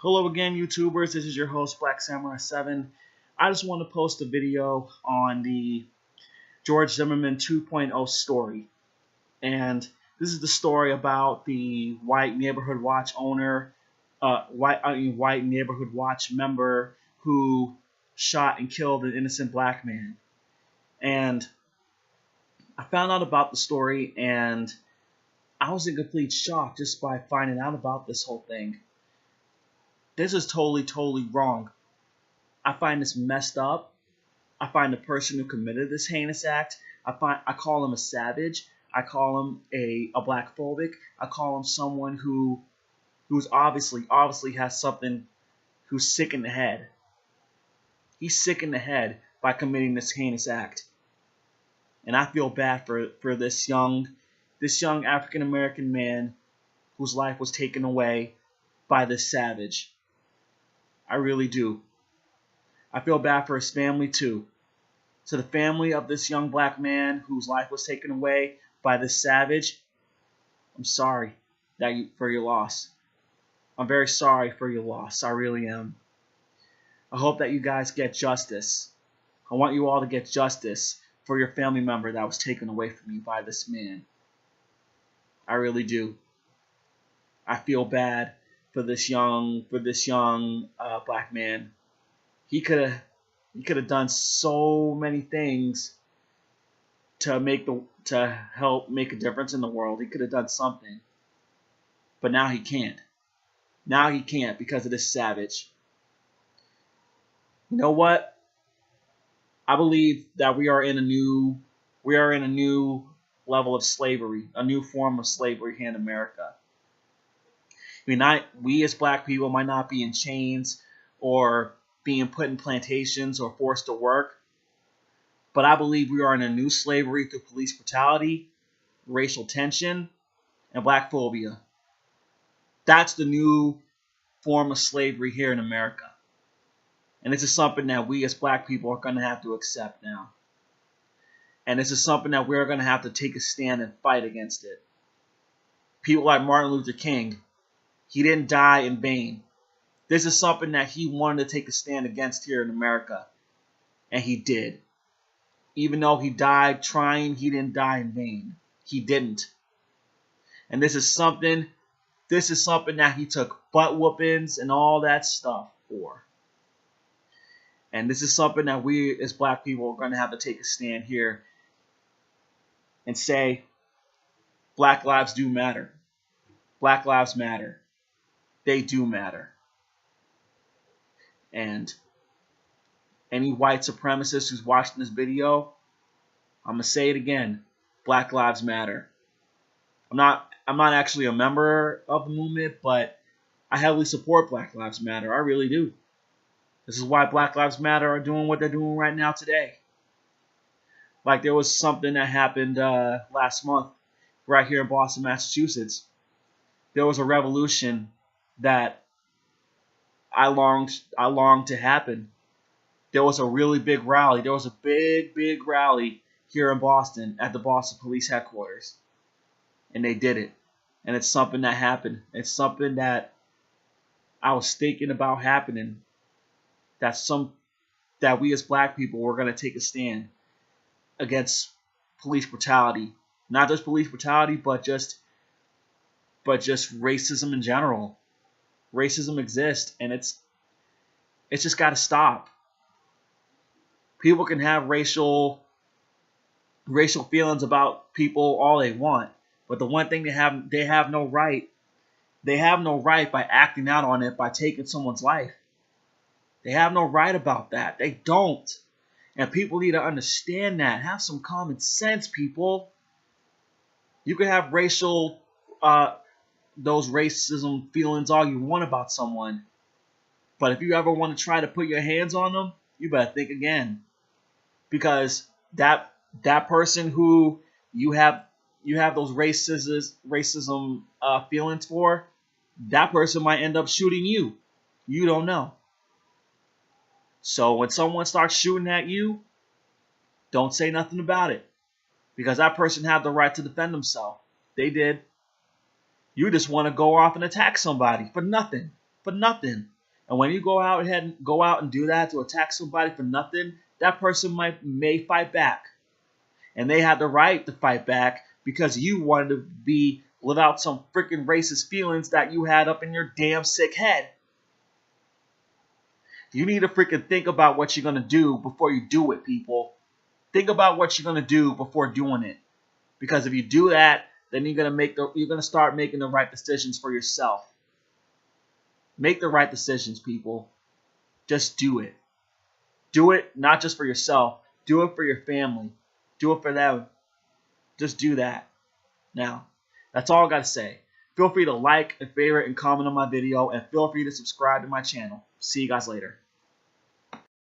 Hello again, YouTubers. This is your host, Black Samurai 7. I just want to post a video on the George Zimmerman 2.0 story. And this is the story about the white neighborhood watch owner, white neighborhood watch member who shot and killed an innocent black man. And I found out about the story, and I was in complete shock just by finding out about this whole thing. This is totally wrong. I find this messed up. I find the person who committed this heinous act, I call him a savage. I call him a blackphobic. I call him someone who's obviously has something, who's sick in the head. He's sick in the head by committing this heinous act. And I feel bad for this young African American man whose life was taken away by this savage. I really do. I feel bad for his family too. To the family of this young black man whose life was taken away by this savage, I'm sorry for your loss. I'm very sorry for your loss. I really am. I hope that you guys get justice. I want you all to get justice for your family member that was taken away from you by this man. I really do. I feel bad for this young black man. He could have done so many things to help make a difference in the world. He could have done something, but now he can't. Now he can't because of this savage. You know what? I believe that we are in a new level of slavery, a new form of slavery here in America. I mean, we as black people might not be in chains or being put in plantations or forced to work, but I believe we are in a new slavery through police brutality, racial tension, and black phobia. That's the new form of slavery here in America. And this is something that we as black people are going to have to accept now. And this is something that we're going to have to take a stand and fight against it. People like Martin Luther King, he didn't die in vain. This is something that he wanted to take a stand against here in America. And he did. Even though he died trying, he didn't die in vain. He didn't. And this is something that he took butt whoopings and all that stuff for. And this is something that we as black people are going to have to take a stand here and say, Black lives do matter. Black lives matter. They do matter. And any white supremacist who's watching this video, I'm going to say it again. Black lives matter. I'm not actually a member of the movement, but I heavily support Black Lives Matter. I really do. This is why Black Lives Matter are doing what they're doing right now today. Like there was something that happened last month right here in Boston, Massachusetts. There was a revolution that I longed to happen. There was a really big rally. There was a big rally here in Boston at the Boston Police Headquarters. And they did it. And it's something that happened. It's something that I was thinking about happening. That we as black people were going to take a stand against police brutality. Not just police brutality, but just racism in general. Racism exists, and it's just got to stop. People can have racial feelings about people all they want, but the one thing they have no right by acting out on it by taking someone's life. They have no right about that. They don't. And people need to understand that. Have some common sense, people. You can have those racism feelings all you want about someone. But if you ever want to try to put your hands on them, you better think again. Because that person who you have those racism feelings for, that person might end up shooting you. You don't know. So when someone starts shooting at you, don't say nothing about it. Because that person had the right to defend themselves. They did. You just want to go off and attack somebody for nothing. for nothing. And when you go out and do that to attack somebody for nothing, that person may fight back. And they have the right to fight back because you wanted to live out some freaking racist feelings that you had up in your damn sick head. You need to freaking think about what you're going to do before you do it, people. Think about what you're going to do before doing it. Because if you do that, then you're going to start making the right decisions for yourself. Make the right decisions, people. Just do it. Do it not just for yourself. Do it for your family. Do it for them. Just do that. Now, that's all I got to say. Feel free to like and favorite and comment on my video, and feel free to subscribe to my channel. See you guys later.